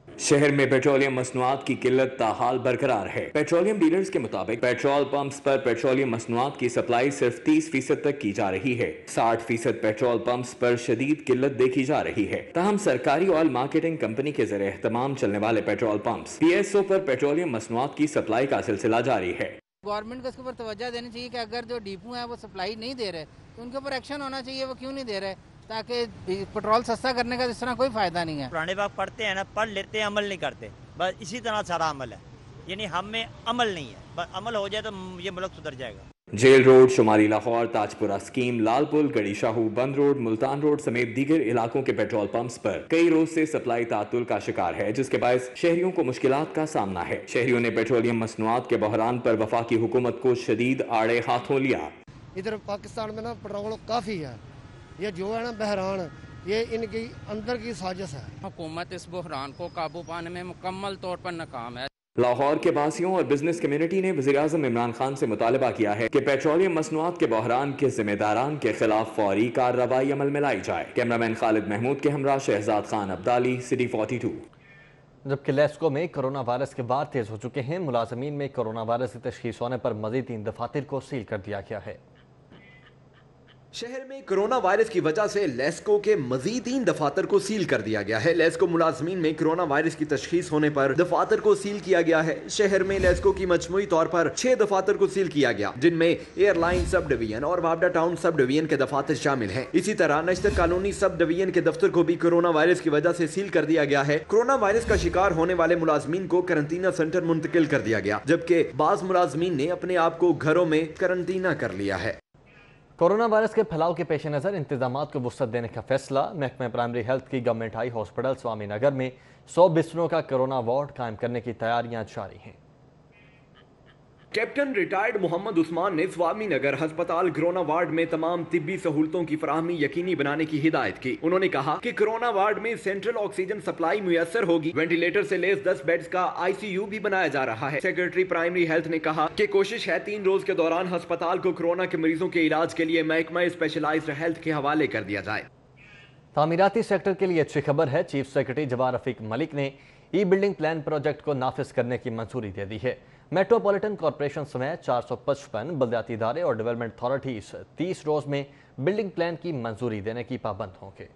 शहर में पेट्रोलियम मसनूआत की किल्लत ताहाल बरकरार है। पेट्रोलियम डीलर्स के मुताबिक पेट्रोल पंप्स पर पेट्रोलियम मसनूआत की सप्लाई सिर्फ 30% तक की जा रही है। 60% पेट्रोल पंप्स पर शदीद किल्लत देखी जा रही है। ताहम सरकारी ऑयल मार्केटिंग कंपनी के जरिए तमाम चलने वाले पेट्रोल पंप्स PSO पर पेट्रोलियम मसनूआत की सप्लाई का सिलसिला जारी है। गवर्नमेंट को इसके ऊपर तवज्जो देनी चाहिए कि अगर जो डिपो है वो सप्लाई नहीं दे रहे तो उनके ऊपर एक्शन होना चाहिए। वो क्यों नहीं दे रहे, ताकि पेट्रोल सस्ता करने का इस तरह कोई फायदा नहीं है। पुराने बाग पढ़ते हैं ना, पढ़ लेते हैं, अमल नहीं करते, बस इसी तरह सारा अमल है। यानी हम में अमल नहीं है, बस अमल हो जाए तो ये मुल्क सुधर जाएगा। जेल रोड, शुमारी लाहौर, ताजपुरा स्कीम, लालपुल, गड़ी शाहू, बंद रोड, मुल्तान रोड समेत दीगर इलाकों के पेट्रोल पंप्स पर कई रोज से सप्लाई तातुल का शिकार है, जिसके बायस शहरियों को मुश्किलात का सामना है। शहरियों ने पेट्रोलियम मसनूआत के बहरान पर वफाकी हुकूमत को शदीद आड़े हाथों लिया। इधर पाकिस्तान में ना पेट्रोल काफ़ी है, ये जो है ना बहरान ये इनकी अंदर की साजिश है। हुकूमत इस बहरान को काबू पाने में मुकम्मल तौर पर नाकाम है। लाहौर के बासियों और बिजनेस कम्युनिटी ने वज़ीर-ए-आज़म इमरान खान से मुतालबा किया है कि पेट्रोलियम मसनूआत के बहरान के जिम्मेदारान के खिलाफ फौरी कार्रवाई अमल में लाई जाए। कैमरामैन खालिद महमूद के हमरा शहजाद खान अब्दाली, सिटी 42। जबकि लेस्को में कोरोना वायरस के बाद तेज हो चुके हैं। मुलाजमीन में कोरोना वायरस की तशखीस होने पर मजीद 3 दफातर को सील कर दिया गया है। शहर में कोरोना वायरस की वजह से लेस्को के मजीद 3 दफातर को सील कर दिया गया है। लेस्को मुलाजमीन में कोरोना वायरस की तशखीस होने पर दफातर को सील किया गया है। शहर में लेस्को की मजमूई तौर पर 6 दफातर को सील किया गया, जिनमें एयरलाइन सब डिवीजन और वापडा टाउन सब डिवीजन के दफातर शामिल हैं। इसी तरह नश्तर कॉलोनी सब डिवीजन के दफ्तर को भी कोरोना वायरस की वजह से सील कर दिया गया है। कोरोना वायरस का शिकार होने वाले मुलाजमीन को करंटीना सेंटर मुंतकिल कर दिया गया, जबकि बाज मुलाजमीन ने अपने आप को घरों में करंटीना कर लिया है। कोरोना वायरस के फैलाव के पेश नज़र इंतजामात को वुसअत देने का फैसला। महकमे प्राइमरी हेल्थ की गवर्नमेंट हाई हॉस्पिटल स्वामी नगर में 100 बिस्तरों का कोरोना वार्ड कायम करने की तैयारियां जारी हैं। कैप्टन रिटायर्ड मोहम्मद उस्मान ने स्वामी नगर अस्पताल कोरोना वार्ड में तमाम तिब्बी सहूलतों की फराहमी यकीनी बनाने की हिदायत की। उन्होंने कहा कि कोरोना वार्ड में सेंट्रल ऑक्सीजन सप्लाई मुयस्सर होगी। वेंटिलेटर से लैस 10 बेड्स का ICU भी बनाया जा रहा है। सेक्रेटरी प्राइमरी हेल्थ ने कहा कि कोशिश है 3 रोज के दौरान अस्पताल को कोरोना के मरीजों के इलाज के लिए महकमा स्पेशलाइज्ड हेल्थ के हवाले कर दिया जाए। तामीराती सेक्टर के लिए अच्छी खबर है। चीफ सेक्रेटरी जवार रफीक मलिक ने बिल्डिंग प्लान प्रोजेक्ट को नाफिज करने की मंजूरी दे दी है। मेट्रोपॉलिटन कॉरपोरेशन समेत 455 बल्दियाती इदारे और डेवलपमेंट अथॉरिटीज 30 रोज में बिल्डिंग प्लान की मंजूरी देने की पाबंद होंगे।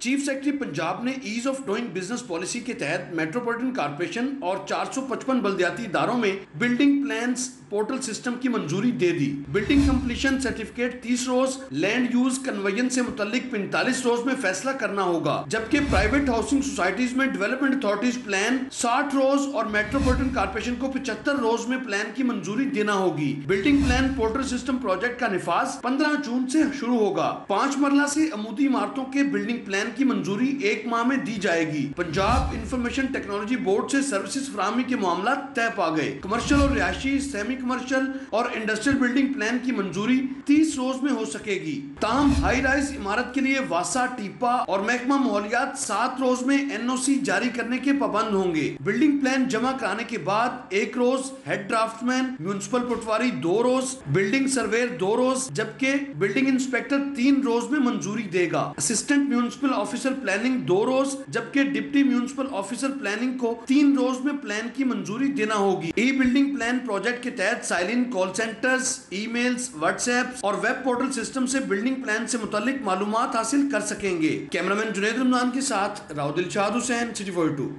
चीफ सेक्रेटरी पंजाब ने ease of doing business policy के तहत मेट्रोपॉलिटन कॉर्पोरेशन और 455 बल्दियाती इदारों में बिल्डिंग प्लान्स पोर्टल सिस्टम की मंजूरी दे दी। बिल्डिंग कंप्लीशन सर्टिफिकेट 30 रोज, लैंड यूज कन्वेयंस से मुतल्लिक 45 रोज में फैसला करना होगा, जबकि प्राइवेट हाउसिंग सोसाइटीज में डेवलपमेंट अथॉरिटीज प्लान 60 रोज और मेट्रोपॉलिटन कॉर्पोरेशन को 75 रोज में प्लान की मंजूरी देना होगी। Building plan portal system project का निफाज 15 जून से शुरू होगा। 5 मरला से अमूदी इमारतों के बिल्डिंग प्लान की मंजूरी 1 माह में दी जाएगी। पंजाब इंफॉर्मेशन टेक्नोलॉजी बोर्ड से सर्विसेज फराहमी के मामला तय पा गए। कमर्शियल और रिहायशी, सेमी कमर्शियल और इंडस्ट्रियल बिल्डिंग प्लान की मंजूरी 30 रोज में हो सकेगी। ताहम हाई राइज इमारत के लिए वासा, टीपा और महकमा माहौलियात 7 रोज में NOC जारी करने के पाबंद होंगे। बिल्डिंग प्लान जमा कराने के बाद 1 रोज, हेड ड्राफ्टमैन म्युनिसिपल पटवारी 2 रोज, बिल्डिंग सर्वेयर 2 रोज, जबकि बिल्डिंग इंस्पेक्टर 3 रोज में मंजूरी देगा। असिस्टेंट म्युनिसिपल ऑफिसर प्लानिंग 2 रोज, जबकि डिप्टी म्युनिसिपल ऑफिसर प्लानिंग को 3 रोज में प्लान की मंजूरी देना होगी। बिल्डिंग प्लान प्रोजेक्ट के तहत silent call centres, emails, WhatsApp और वेब पोर्टल सिस्टम से बिल्डिंग प्लान से मुतालिक मालूमात हासिल कर सकेंगे। कैमरामैन जुनैद रमजान के साथ राव दिलशाद हुसैन, सिटी 42।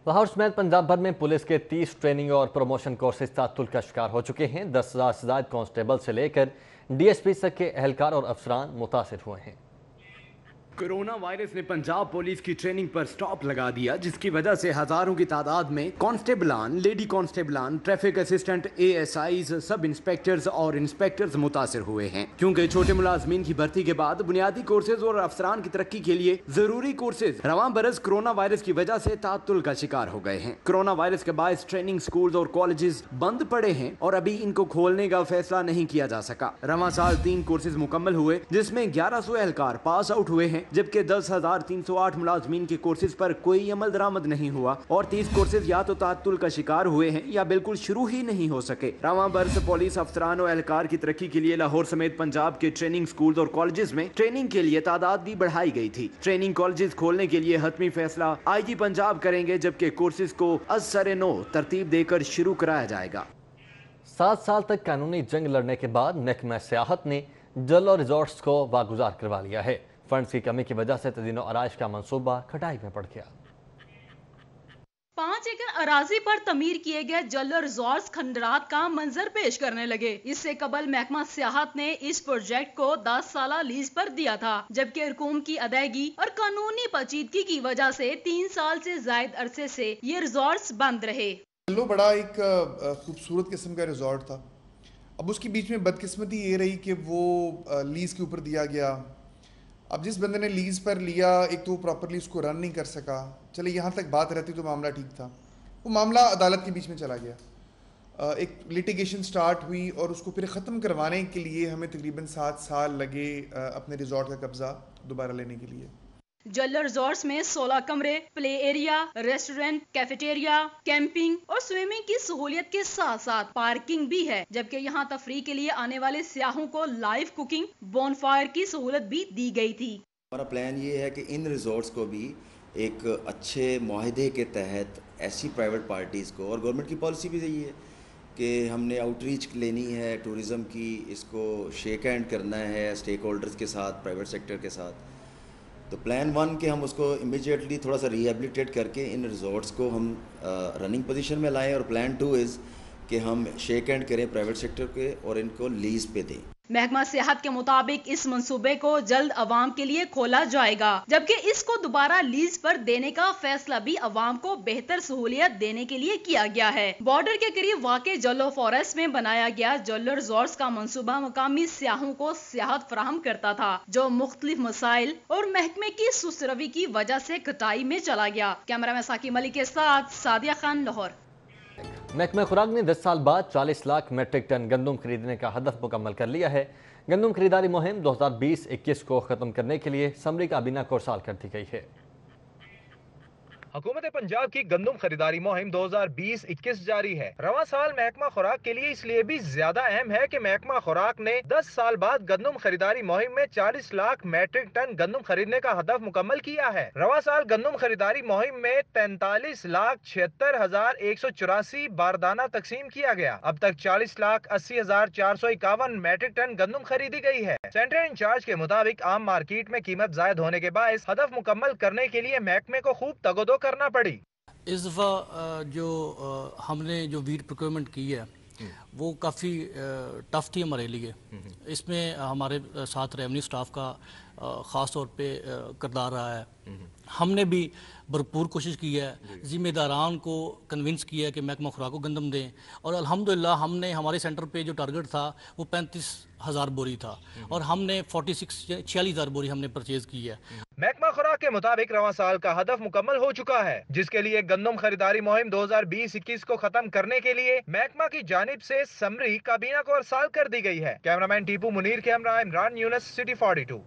लाहौर समेत पंजाब भर में पुलिस के 30 ट्रेनिंग और प्रमोशन कोर्सेज तातुल का शिकार हो चुके हैं। 10,000 से ज्यादा कांस्टेबल से लेकर DSP तक के एहलकार और अफसरान मुतासिर हुए हैं। कोरोना वायरस ने पंजाब पुलिस की ट्रेनिंग पर स्टॉप लगा दिया, जिसकी वजह से हजारों की तादाद में कांस्टेबलान, लेडी कांस्टेबलान, ट्रैफिक असिस्टेंट, ASIs, सब इंस्पेक्टर्स और इंस्पेक्टर्स मुतासिर हुए हैं, क्योंकि छोटे मुलाजमीन की भर्ती के बाद बुनियादी कोर्सेज और अफसरान की तरक्की के लिए जरूरी कोर्सेज रवां बरस कोरोना वायरस की वजह से तातुल का शिकार हो गए हैं। कोरोना वायरस के बायस ट्रेनिंग स्कूल और कॉलेजेस बंद पड़े हैं और अभी इनको खोलने का फैसला नहीं किया जा सका। रवां साल 3 कोर्सेज मुकम्मल हुए, जिसमें 1100 एहलकार पास आउट हुए हैं, जबकि 10,308 मुलाजमीन के कोर्सेज पर कोई अमल दरामद नहीं हुआ और 30 कोर्सेज या तो तातुल का शिकार हुए हैं या बिल्कुल शुरू ही नहीं हो सके। रवां बरस पुलिस अफसरान और एहलकार की तरक्की के लिए लाहौर समेत पंजाब के ट्रेनिंग स्कूल और कॉलेजेस में ट्रेनिंग के लिए तादाद भी बढ़ाई गई थी। ट्रेनिंग कॉलेजेस खोलने के लिए हतमी फैसला IG पंजाब करेंगे, जबकि कोर्सेज को असर-ए-नो तरतीब देकर शुरू कराया जाएगा। 7 साल तक कानूनी जंग लड़ने के बाद महकमा सियाहत ने जल और रिजॉर्ट्स को वागुजार करवा लिया है। फंड्स की कमी की वजह से तदीनो आराइश का मंसूबा खटाई में पड़ गया। 5 एकड़ अराजी पर तमीर किए गए जल रिजॉर्ट्स खंडरात का मंजर पेश करने लगे। इससे कबल महकमा सियाहत ने इस प्रोजेक्ट को 10 साल लीज पर दिया था, जबकि हुकूम की अदायगी और कानूनी पेचीदगी की वजह से 3 साल से जायद अरसे से ये रिजॉर्ट्स बंद रहे। लो बड़ा एक खूबसूरत किस्म का रिजॉर्ट था। अब उसकी बीच में बदकिस्मती ये रही कि वो लीज के ऊपर दिया गया। अब जिस बंदे ने लीज पर लिया, एक तो वो प्रॉपरली उसको रन नहीं कर सका। चले यहाँ तक बात रहती तो मामला ठीक था, वो मामला अदालत के बीच में चला गया। एक लिटिगेशन स्टार्ट हुई और उसको फिर ख़त्म करवाने के लिए हमें तकरीबन 7 साल लगे अपने रिजॉर्ट का कब्ज़ा दोबारा लेने के लिए। जल्लर रिजॉर्ट्स में 16 कमरे, play area, restaurant, cafeteria, camping और स्विमिंग की सहूलियत के साथ साथ पार्किंग भी है, जबकि यहाँ तफरीह के लिए आने वाले सियाहों को लाइव कुकिंग, बोनफायर की सहूलत भी दी गई थी। हमारा प्लान ये है कि इन रिजॉर्ट्स को भी एक अच्छे मुआहदे के तहत ऐसी प्राइवेट पार्टीज़ को, और गवर्नमेंट की पॉलिसी भी यही है कि हमने आउटरीच लेनी है टूरिज़म की, इसको शेक हैंड करना है स्टेक होल्डर्स के साथ, प्राइवेट सेक्टर के साथ। तो प्लान 1 कि हम उसको इमीडिएटली थोड़ा सा रिहेबिलिटेट करके इन रिजॉर्ट्स को हम रनिंग पोजीशन में लाएं, और प्लान 2 इज़ कि हम शेक हैंड करें प्राइवेट सेक्टर के और इनको लीज पे दें। महकमा सेहत के मुताबिक इस मंसूबे को जल्द अवाम के लिए खोला जाएगा, जबकि इसको दोबारा लीज पर देने का फैसला भी अवाम को बेहतर सहूलियत देने के लिए किया गया है। बॉर्डर के करीब वाक़े जल्लो फॉरेस्ट में बनाया गया जल्लो रिजॉर्ट्स का मंसूबा मकामी सियाहों को सियाहत फराहम करता था, जो मुख्तलिफ मसाइल और महकमे की सुस्त रवि की वजह से कटाई में चला गया। कैमरा में साकी मलिक के साथ सादिया खान, लाहौर। महकमा खुराक ने 10 साल बाद 40 लाख मेट्रिक टन गंदम खरीदने का हदफ मुकम्मल कर लिया है। गंदम खरीदारी मुहिम 2020-21 को ख़त्म करने के लिए समरी काबीना को साल कर दी गई है। हुकूमत पंजाब की गंदम खरीदारी मुहिम 2020-21 जारी है। रवां साल महकमा खुराक के लिए इसलिए भी ज्यादा अहम है कि महकमा खुराक ने 10 साल बाद गंदम खरीदारी मुहिम में 40 लाख मैट्रिक टन गंदम खरीदने का हदफ मुकम्मल किया है। रवां साल गंदम खरीदारी मुहिम में 43,76,184 बारदाना तकसीम किया गया। अब तक 40,80,451 मैट्रिक टन गंदम खरीदी गई है। सेंट्रल इंचार्ज के मुताबिक आम मार्केट में कीमत जायद होने के बायस हदफ मुकम्मल करने के लिए महकमे को खूब तगोदो करना पड़ी। इस दफ़ा जो हमने जो वीट प्रोक्योरमेंट की है वो काफ़ी टफ थी हमारे लिए। इसमें हमारे साथ रेवेन्यू स्टाफ का ख़ास तौर पे किरदार रहा है। हमने भी भरपूर कोशिश की है, ज़िम्मेदारान को कन्विंस किया है कि महकमा खुराक को गंदम दें, और अल्हम्दुलिल्लाह हमने हमारे सेंटर पे जो टारगेट था वो 35,000 बोरी था और हमने 46,000 बोरी हमने परचेज की है। महकमा खुराक के मुताबिक रवां साल का हदफ मुकम्मल हो चुका है, जिसके लिए गंदम खरीदारी मुहिम 2020-21 को खत्म करने के लिए महकमा की जानिब से समरी काबीना को अरसाल कर दी गई है। कैमरामैन टीपू मुनीर के हमरा इमरान यूनुस, सिटी 42।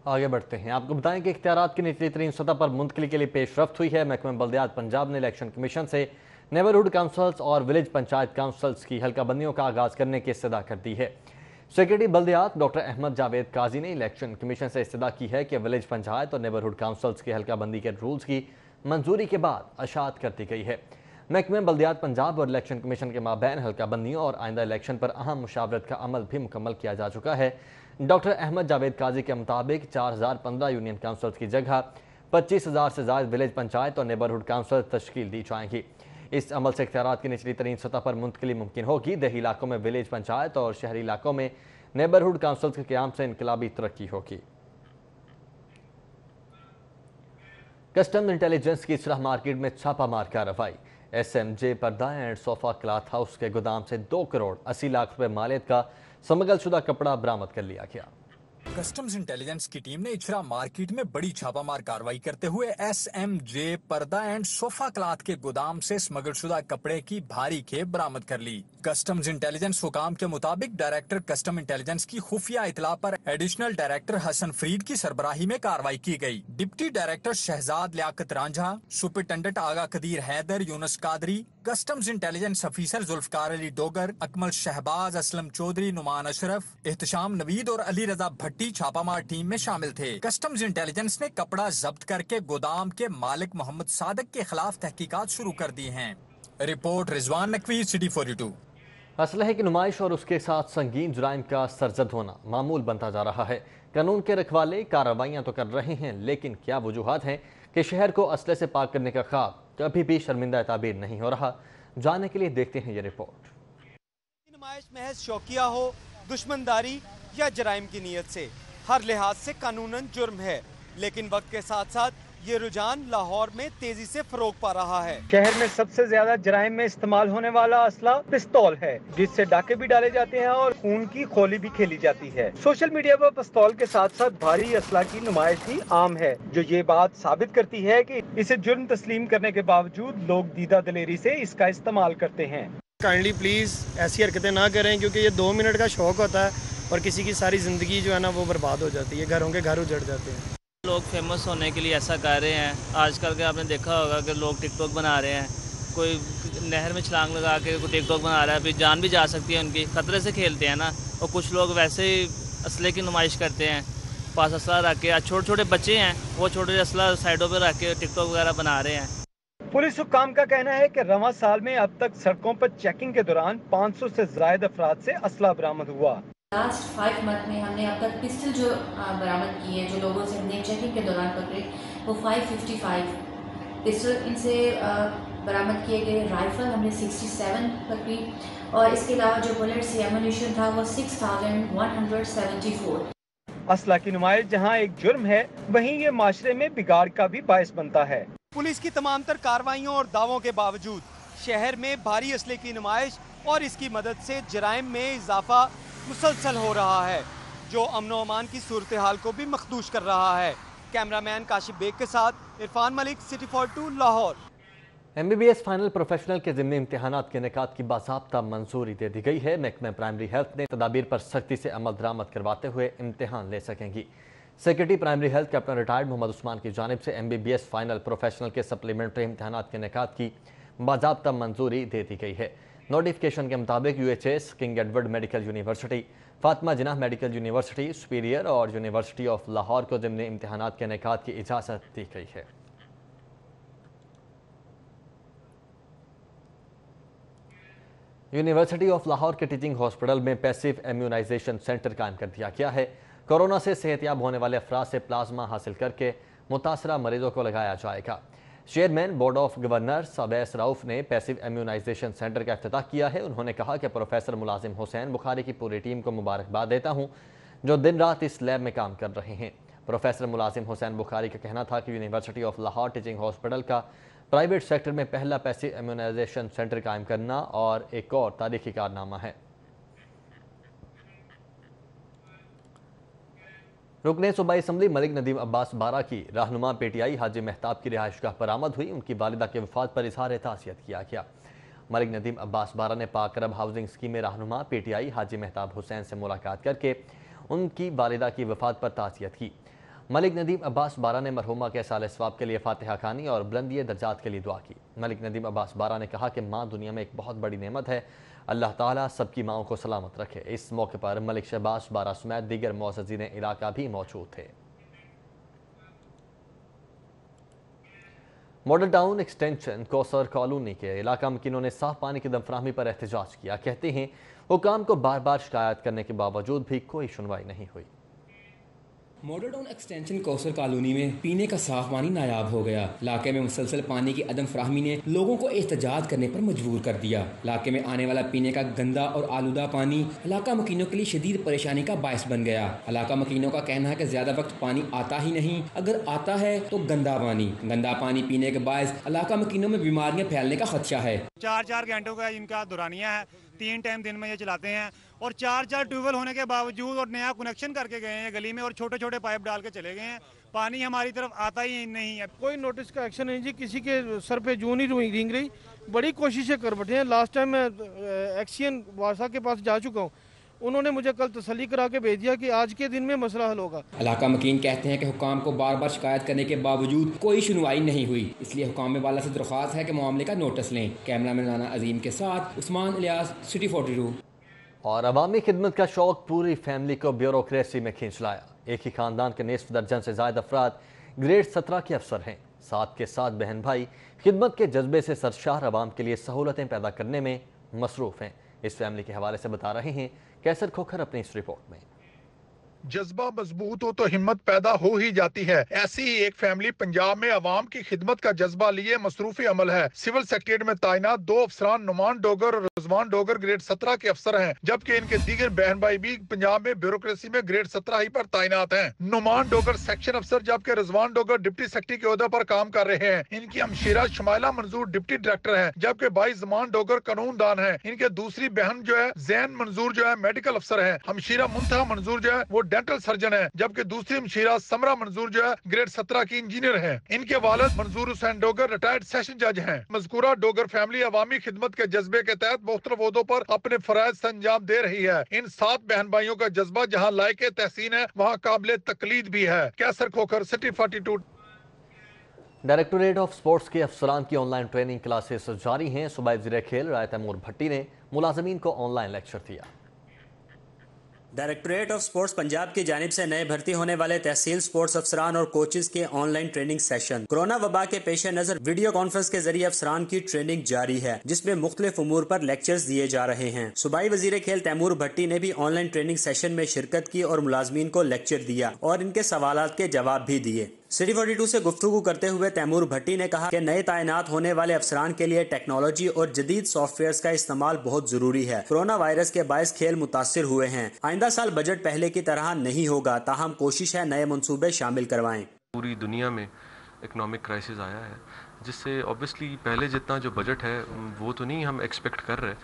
आगे बढ़ते हैं। आपको बताएं कि इख्तियारात की निचली तरीन सतह पर मुंतकली के लिए पेशरफ्त हुई है। महकमा बल्दियात पंजाब ने इलेक्शन कमीशन से नेबरहुड काउंसल्स और विलेज पंचायत काउंसल्स की हल्काबंदियों का आगाज़ करने की इस्तदा कर दी है। सेक्रेटरी बल्दियात डॉक्टर अहमद जावेद काजी ने इलेक्शन कमीशन से इस्तदा की है कि विलेज पंचायत और नेबरहुड काउंसल्स की हल्काबंदी के रूल्स की मंजूरी के बाद अशात कर दी गई है। महकमे बल्दियात पंजाब और इलेक्शन कमीशन के माबैन हल्काबंदियों और आइंदा इलेक्शन पर अहम मुशावरत का अमल भी मुकम्मल किया जा चुका है। डॉक्टर अहमद जावेद काजी के मुताबिक 4015 यूनियन काउंसल्स की जगह 25,000 से ज़्यादा विलेज पंचायत और नेबरहुड काउंसल तश्कील दी जाएंगी। इस अमल से इख्तियारात की निचली तरीन सतह पर मुंतकली मुमकिन होगी। देही इलाकों में विलेज पंचायत और शहरी इलाकों में नेबरहुड काउंसल्स के क़याम से इनकलाबी तरक्की होगी। कस्टम इंटेलिजेंस की इस्लाह मार्केट में छापामार कार्रवाई। SMJ पर्दा एंड सोफा क्लॉथ हाउस के गोदाम से 2 करोड़ 80 लाख रुपए मालियत का स्मगल शुदा कपड़ा बरामद कर लिया गया। कस्टम्स इंटेलिजेंस की टीम ने इचरा मार्केट में बड़ी छापामार कार्रवाई करते हुए SMJ पर्दा एंड सोफा क्लॉथ के गोदाम से स्मगल शुदा कपड़े की भारी खेप बरामद कर ली। कस्टम्स इंटेलिजेंस हुकाम के मुताबिक डायरेक्टर कस्टम इंटेलिजेंस की खुफिया इतला पर एडिशनल डायरेक्टर हसन फरीद की सरबराही में कार्रवाई की गई। Deputy director Shahzad Liaquat Ranjha, superintendent Agha Qadeer Haider, Younis Qadri, customs intelligence officer Zulfiqar Ali Dogar, Akmal Shahbaz, Aslam Chaudhry, Noman Ashraf, Ehtisham Naveed और अली रजा भट्टी छापामार टीम में शामिल थे। कस्टम्स इंटेलिजेंस ने कपड़ा जब्त करके गोदाम के मालिक मोहम्मद सादक के खिलाफ तहकीकात शुरू कर दी हैं। Report Rizwan Naqvi, city 42। असलहे की नुमाइश और उसके साथ संगीन जुराइम का सरजद होना मामूल बनता जा रहा है। कानून के रखवाले कार्रवाइयाँ तो कर रहे हैं, लेकिन क्या वजूहात हैं कि शहर को असले से पाक करने का ख्वाब कभी भी शर्मिंदा ताबीर नहीं हो रहा? जानने के लिए देखते हैं ये रिपोर्ट। नुमाइश महज शौकिया हो, दुश्मनदारी या जराइम की नीयत से, हर लिहाज से कानूनन जुर्म है, लेकिन वक्त के साथ साथ ये रुझान लाहौर में तेजी से फरोग पा रहा है। शहर में सबसे ज्यादा जराइम में इस्तेमाल होने वाला असला पिस्तौल है, जिससे डाके भी डाले जाते हैं और खून की खोली भी खेली जाती है। सोशल मीडिया पर पिस्तौल के साथ साथ भारी असला की नुमाइश भी आम है, जो ये बात साबित करती है कि इसे जुर्म तस्लीम करने के बावजूद लोग दीदा दिलेरी से इसका इस्तेमाल करते हैं। काइंडली प्लीज ऐसी हरकतें ना करें, क्योंकि ये 2 मिनट का शौक होता है, اور کسی کی ساری زندگی جو ہے نا وہ برباد ہو جاتی ہے، گھروں کے گھر اجڑ جاتے ہیں۔ لوگ فیمس ہونے کے لیے ایسا کر رہے ہیں، آج کل کے آپ نے دیکھا ہوگا کہ لوگ ٹک ٹاک بنا رہے ہیں، کوئی نہر میں چھلانگ لگا کے کوئی ٹک ٹاک بنا رہا ہے، پھر جان بھی جا سکتی ہے ان کی، خطرے سے کھیلتے ہیں نا۔ اور کچھ لوگ ویسے ہی اسلحے کی نمائش کرتے ہیں، پاس اسلحہ رکھ کے، چھوٹے چھوٹے بچے ہیں وہ چھوٹے اسلحہ سائڈوں پہ رکھ کے ٹک ٹاک وغیرہ بنا رہے ہیں۔ پولیس حکام کا کہنا ہے کہ رواں سال میں اب تک سڑکوں پر چیکنگ کے دوران 500 سے زائد افراد سے اسلحہ برآمد ہوا۔ لاسٹ 5 منتھ میں ہم نے اب تک پسٹل جو برآمد کی ہے، جو لوگوں سے ہم نے چیکنگ کے دوران پکڑے، وہ 555 پسٹل ان سے برآمد کیے گئے، رائفل ہم نے 67 پکڑی، اور اس کے علاوہ جو بلیٹس یا ایمونیشن تھا وہ 6174۔ اسلحہ کی نمائش جہاں ایک جرم ہے، وہیں یہ معاشرے میں بگاڑ کا بھی باعث بنتا ہے۔ پولیس کی تمام تر کارروائیوں اور دعووں کے باوجود شہر میں بھاری اسلحے کی نمائش اور اس کی مدد سے جرائم میں اضافہ مسلسل ہو رہا ہے، جو امن و امان کی صورتحال کو بھی مخدوش کر رہا ہے۔ کیمرامین کاشف بیگ کے ساتھ Irfan Malik, city 42 Lahore. MBBS final professional کے ضمنی امتحانات کے انعقاد کی باضابطہ منظوری دے دی گئی ہے۔ محکمہ پرائمری ہیلتھ نے تدابیر پر سختی سے عمل درآمد کرواتے ہوئے امتحان لے سکیں گی۔ Secretary primary health captain retired Muhammad Usman کی جانب سے MBBS فائنل پروفیشنل کے سپلیمنٹری امتحانات کے انعقاد کی باضابطہ منظوری دے دی گئی ہے۔ نوٹیفکیشن کے مطابق UHS، King Edward medical university, Fatima Jinnah medical university, superior اور یونیورسٹی آف لاہور کو ضمنی امتحانات کے انعقاد کی اجازت دی گئی ہے۔ یونیورسٹی آف لاہور کے ٹیچنگ ہاسپٹل میں پیسیو امیونائزیشن سینٹر قائم کر دیا گیا ہے۔ کورونا سے صحت یاب ہونے والے افراد سے پلازما حاصل کر کے متاثرہ مریضوں کو لگایا جائے گا۔ Chairman board of governors Owais Rauf نے پیسیو امیونائزیشن سینٹر کا افتتاح کیا ہے۔ انہوں نے کہا کہ پروفیسر ملازم حسین بخاری کی پوری ٹیم کو مبارکباد دیتا ہوں جو دن رات اس لیب میں کام کر رہے ہیں۔ پروفیسر ملازم حسین بخاری کا کہنا تھا کہ university of Lahore teaching hospital کا پرائیویٹ سیکٹر میں پہلا پیسیو امیونائزیشن سینٹر قائم کرنا اور ایک اور تاریخی کارنامہ ہے۔ رکن صوبائی اسمبلی ملک ندیم عباس بارہ کی رہنما PTI حاجی مہتاب کی رہائش گاہ برآمد ہوئی۔ ان کی والدہ کے وفات پر اظہار تعزیت کیا گیا۔ ملک ندیم عباس بارہ نے پاک رب ہاؤسنگ اسکیم میں رہنما PTI حاجی مہتاب حسین سے ملاقات کر کے ان کی والدہ کی وفات پر تعزیت کی۔ ملک ندیم عباس بارہ نے مرحومہ کے سال ثواب کے لیے فاتحہ خوانی اور بلندی درجات کے لیے دعا کی۔ ملک ندیم عباس بارہ نے کہا کہ ماں دنیا میں ایک بہت بڑی نعمت ہے، اللہ تعالیٰ سب کی ماؤں کو سلامت رکھے۔ اس موقع پر ملک شہباز بارہ سمیت دیگر معززین علاقہ بھی موجود تھے۔ ماڈل ٹاؤن ایکسٹینشن کوثر کالونی کے علاقہ مکینوں نے صاف پانی کی دم فراہمی پر احتجاج کیا۔ کہتے ہیں حکام کو بار بار شکایت کرنے کے باوجود بھی کوئی سنوائی نہیں ہوئی۔ ماڈل ٹاؤن ایکسٹینشن کوثر کالونی میں پینے کا صاف پانی نایاب ہو گیا۔ علاقے میں مسلسل پانی کی عدم فراہمی نے لوگوں کو احتجاج کرنے پر مجبور کر دیا۔ علاقے میں آنے والا پینے کا گندا اور آلودہ پانی علاقہ مکینوں کے لیے شدید پریشانی کا باعث بن گیا۔ علاقہ مکینوں کا کہنا ہے کہ زیادہ وقت پانی آتا ہی نہیں، اگر آتا ہے تو گندا پانی پینے کے باعث علاقہ مکینوں میں بیماریاں پھیلنے کا خدشہ ہے۔ 4 گھنٹوں کا ان کا دورانیہ ہے، 3 ٹائم دن میں یہ چلاتے ہیں، اور 4 ٹیوب ویل ہونے کے باوجود اور نیا کنیکشن کر کے گئے ہیں گلی میں، اور چھوٹے چھوٹے پائپ ڈال کے چلے گئے ہیں، پانی ہماری طرف آتا ہی نہیں ہے۔ کوئی نوٹس کا ایکشن نہیں جی، کسی کے سر پہ جوں نہیں رینگ رہی، بڑی کوششیں کر بیٹھے ہیں۔ لاسٹ ٹائم میں ایکسین وارسا کے پاس جا چکا ہوں، انہوں نے مجھے کل تسلی کرا کے بھیج دیا کہ آج کے دن میں مسئلہ حل ہوگا۔ علاقہ مکین کہتے ہیں کہ حکام کو بار بار شکایت کرنے کے باوجود کوئی سنوائی نہیں ہوئی، اس لیے حکام والا سے درخواست ہے کہ معاملے کا نوٹس لیں۔ کیمرہ مین رانا عظیم کے ساتھ عثمان الیاس، سٹی 42۔ اور عوامی خدمت کا شوق پوری فیملی کو بیوروکریسی میں کھینچ لایا۔ ایک ہی خاندان کے نصف درجن سے زائد افراد گریڈ 17 کے افسر ہیں۔ ساتھ کے ساتھ بہن بھائی خدمت کے جذبے سے سرشار عوام کے لیے سہولتیں پیدا کرنے میں مصروف ہیں۔ اس فیملی کے حوالے سے بتا رہے ہیں کیسر کھوکھر اپنی اس رپورٹ میں۔ جذبہ مضبوط ہو تو ہمت پیدا ہو ہی جاتی ہے۔ ایسی ہی ایک فیملی پنجاب میں عوام کی خدمت کا جذبہ لیے مصروف عمل ہے۔ سول سیکریٹریٹ میں تعینات 2 افسران نعمان ڈوگر اور رضوان ڈوگر گریڈ 17 کے افسر ہیں، جبکہ ان کے دیگر بہن بھائی بھی پنجاب میں بیوروکریسی میں گریڈ 17 ہی پر تعینات ہیں۔ نعمان ڈوگر سیکشن افسر جبکہ رضوان ڈوگر ڈپٹی سیکرٹری کے عہدے پر کام کر رہے ہیں۔ ان کی ہمشیرہ شمائلہ منظور ڈپٹی ڈائریکٹر ہیں، جبکہ بھائی زمان ڈوگر قانون دان ہیں۔ ان کے دوسری بہن جو ہے زین منظور جو ہے میڈیکل افسر ہیں۔ ہمشیرہ منتہا منظور جو ہے وہ डेंटल सर्जन है, जबकि दूसरी मशीरा समरा मंजूर जो है ग्रेड 17 की इंजीनियर है। इनके वालिद मंजूर हुसैन डोगर रिटायर्ड सेशन जज हैं। मज़कूरा डोगर फैमिली अवामी खिदमत के जज्बे के तहत मुख्तलिफ ओहदों पर अपने फराइज अंजाम दे रही है। इन 7 बहन भाइयों का जज्बा जहाँ लायके तहसीन है, वहाँ काबिल तकलीद भी है। Kaiser Khokhar, city 42। Directorate of sports के अफसरान की ऑनलाइन ट्रेनिंग क्लासेस जारी हैं। सूबाई वज़ीर खेल राय तैमूर भट्टी ने मुलाजमीन को ऑनलाइन लेक्चर दिया। डायरेक्टोरेट ऑफ स्पोर्ट्स पंजाब की जानिब से नए भर्ती होने वाले तहसील स्पोर्ट्स अफसरान और कोचेज के ऑनलाइन ट्रेनिंग सेशन कोरोना वबा के पेश नजर वीडियो कॉन्फ्रेंस के जरिए अफसरान की ट्रेनिंग जारी है, जिसमें मुख्तलिफ उमूर पर लेक्चर्स दिए जा रहे हैं। सूबाई वजीर खेल तैमूर भट्टी ने भी ऑनलाइन ट्रेनिंग सेशन में शिरकत की और मुलाजमीन को लेक्चर दिया और इनके सवालात के जवाब भी दिए। सिटी 42 से गुफ्तगू करते हुए तैमूर भट्टी ने कहा कि नए तैनात होने वाले अफसरान के लिए टेक्नोलॉजी और जदीद सॉफ्टवेयर का इस्तेमाल बहुत जरूरी है। कोरोना वायरस के बायस खेल मुतासिर हुए हैं। आइंदा साल बजट पहले की तरह नहीं होगा, ताहम कोशिश है नए मंसूबे शामिल करवाएं। पूरी दुनिया में इकोनॉमिक क्राइसिस आया है, जिससे ऑब्वियसली पहले जितना जो बजट है वो तो नहीं हम एक्सपेक्ट कर रहे,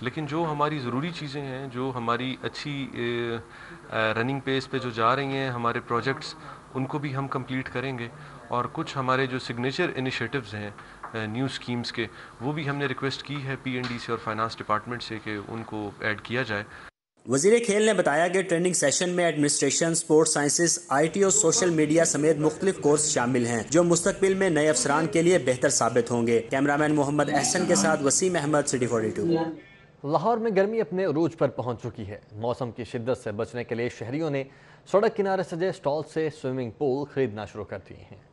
लेकिन जो हमारी ज़रूरी चीज़ें हैं, जो हमारी अच्छी रनिंग पेस पे जो जा रही हैं हमारे प्रोजेक्ट्स, उनको भी हम कंप्लीट करेंगे। और कुछ हमारे जो सिग्नेचर इनिशिएटिव्स हैं न्यू स्कीम्स के, वो भी हमने रिक्वेस्ट की है PND से और फाइनेंस डिपार्टमेंट से कि उनको ऐड किया जाए। वजीर खेल ने बताया कि ट्रेनिंग सेशन में एडमिनिस्ट्रेशन, स्पोर्ट्स साइंसेज, IT और सोशल मीडिया समेत मुख्तलिफ कोर्स शामिल हैं, जो मुस्तकबिल में नए अफसरान के लिए बेहतर साबित होंगे। कैमरामैन मोहम्मद अहसन के साथ वसीम अहमद, सिटी 42। लाहौर में गर्मी अपने अरूज पर पहुंच चुकी है। मौसम की शिद्दत से बचने के लिए शहरियों ने सड़क किनारे सजे स्टॉल से स्विमिंग पूल खरीदना शुरू कर दिए हैं।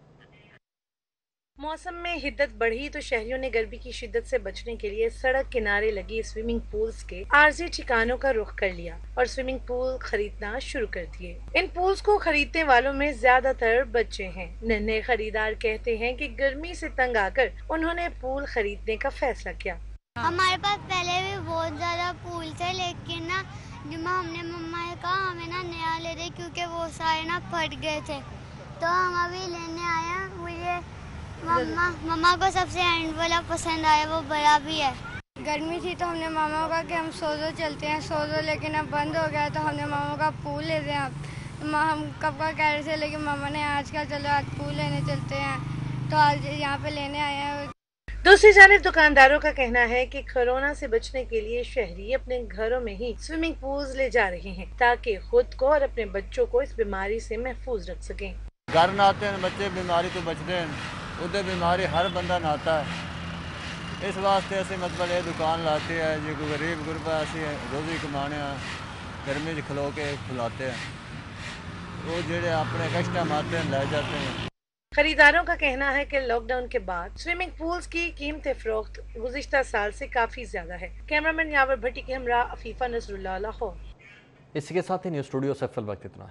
मौसम में हिद्दत बढ़ी तो शहरियों ने गर्मी की शिद्दत से बचने के लिए सड़क किनारे लगी स्विमिंग पूल्स के आरजी ठिकानों का रुख कर लिया और स्विमिंग पूल खरीदना शुरू कर दिए। इन पूल्स को खरीदने वालों में ज्यादातर बच्चे हैं। नन्हे खरीदार कहते हैं कि गर्मी से तंग आकर उन्होंने पूल खरीदने का फैसला किया। हमारे पास पहले भी बहुत ज्यादा पूल थे, लेकिन ना जब हमने मम्मा ने कहा हमें ना नया ले दे क्योंकि वो सारे ना फट गए थे, तो हम अभी लेने आए। मुझे मम्मा को सबसे एंड वाला पसंद आया, वो बड़ा भी है। गर्मी थी तो हमने मामा को कहा कि हम सोजो चलते हैं, सोजो, लेकिन अब बंद हो गया तो हमने मामा का पूल ले दिया। हम कब का कह रहे थे, लेकिन मामा ने आज कहा चलो आज पूल लेने चलते हैं, तो आज यहाँ पे लेने आए हैं। दूसरी जानिब दुकानदारों का कहना है कि कोरोना से बचने के लिए शहरी अपने घरों में ही स्विमिंग पूल्स ले जा रहे हैं ताकि खुद को और अपने बच्चों को इस बीमारी से महफूज रख सकें। घर नहाते हैं बच्चे, बीमारी तो बचते हैं, उधर बीमारी हर बंदा नहाता है। इस वास्ते ऐसे मतलब ये दुकान लाते हैं, जो कोई गरीब गुरबा ऐसी रोजी कमाने गर्मी च खलो के खिलाते हैं, वो जेड़े अपने कस्टमर आते हैं ले जाते हैं। खरीदारों का कहना है कि लॉकडाउन के बाद स्विमिंग पूल्स की कीमतें फरोख्त गुज़िश्ता साल से काफी ज्यादा है। कैमरामैन यावर भट्टी के हमरा अफीफा नजरुल्लाह, लाहौर। इसी के साथ ही न्यूज़ स्टूडियो से फिल वक्त इतना है।